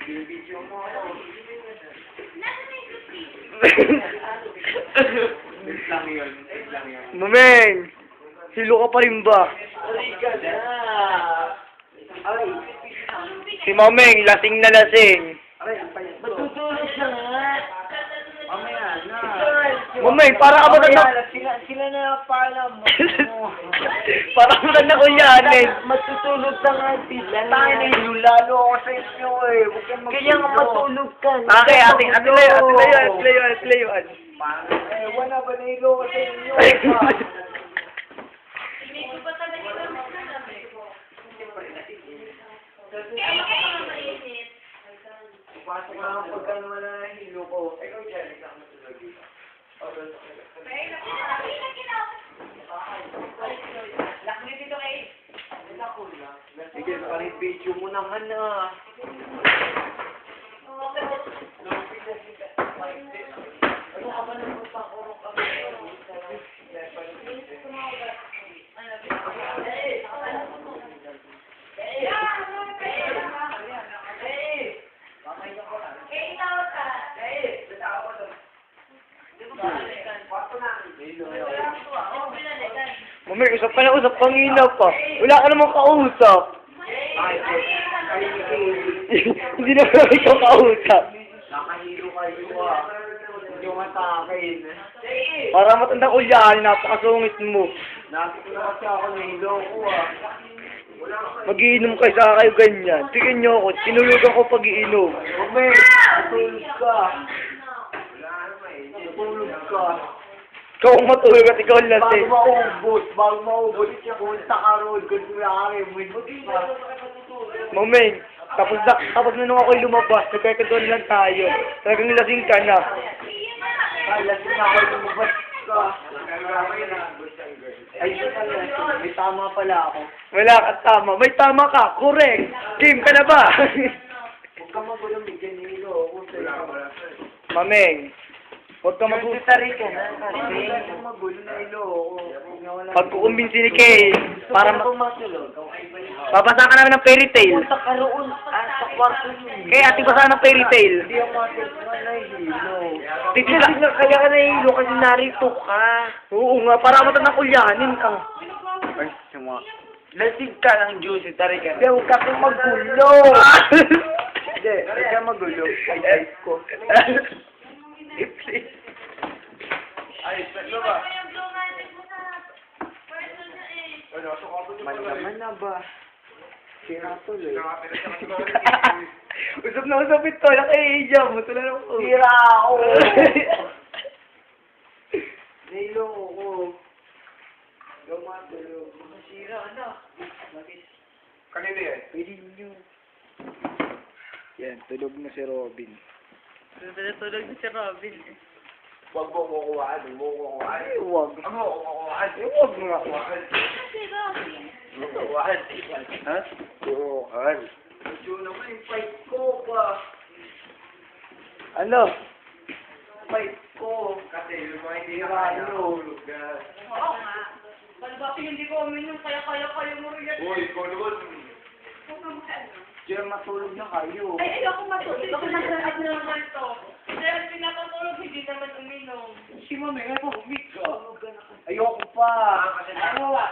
Video mo ako. Wait lang yun. Mameng! Hilo ka pa rin ba? Aray ka na. Aray. Si Mameng, lasing na lasing. Aray, ang payat ko. Matutulog na nga. Mamaya na. Mameng, para ka matanda... Sila na paalam mo. para ka matanda ulyanin. Matutulog na nga sila. Tayo na yun. Lalo ako sa inyo eh. Huwag kang mag-tulog. Kaya nga matulog ka. Okay, ate layuan. Eh, wala ba nahilo ko sa inyo? Pasok na ang pagka naman na nahilo ko. Ikaw dyan, ikaw matulog dito. Sige, pang-video mo naman na. Ano ka ba naman pakurok ka? Mameng, usap ka na usap, pangina pa. Wala ka namang kausap. Hindi na ba ikaw kausap? Nakahilo kayo ah. Hindi mo sa akin. Para matandang ulyanin, napakasungit mo. Nakita na kasi ako nahilo ko ah. Mag-iinom kayo sa kayo ganyan. Tingnan nyo ako, tinulugan ko pag-iinom. Mamay, matulog ka. Matulog ka. Ikaw ang matulog at ikaw ang lasing. Bago maubos, punta ka roon. Kung wala ka rin, Mameng, tapos na nung ako'y lumabas, nagkakadoon lang tayo. Talagang lasing ka na. Ay, lasing na ako lumabas ka. Ay, may tama pala ako. Wala ka tama. May tama ka. Correct. Game ka na ba? Huwag ka magulang, bigyan nilo ako sa'yo. Mameng, huwag ka mag-usap. Huwag ka magulo na ilo ako. Pag kukumbinsi ni Kay, para matulog. babasa ka namin ng fairy tale. Punta ka roon. Sa kwarto yun. Kaya ating basa ng fairy tale. Hindi ako matulog na nahihilo. Titila. Kaya ka nahihilo kasi narito ka. Oo nga, para matandang ulyanin ka. Ay, suma. Lasig ka ng juicy, tari ka. Hindi, huwag ka kong magulo. Hindi, huwag ka magulo. Ay, ko. Please. Ay, ano ba? Malaman na ba? Sira tuloy. Usap na usap ito. Nakaihija mo. Tula na ako. Sira ako. Nahilo ako. Lumatulog. Masira na. Kanina yan? Pwede nyo. Yan, tulog na si Robin. Tulog na si Robin. Huwag mo kukuhaan. Huwag mo kukuhaan. Ay, huwag. Ano mo kukuhaan? Huwag nga. Si Robin. Kukuhaan. Ha? Huwag. Medyo naman yung fight ko ba? Ano? Fight ko. Kasi yung mga hindi nakahulog. Oo nga. Palibati hindi ko uminom, kaya mo rin yan. Uy, ikaw naman. Diyan matulog na kayo. Ay, ayoko matulog. Ako nagsasabi naman to. Dahil pinapatulog, hindi naman uminom. Si Mami, nga pa, umig ka. Ayoko pa. Ano ba?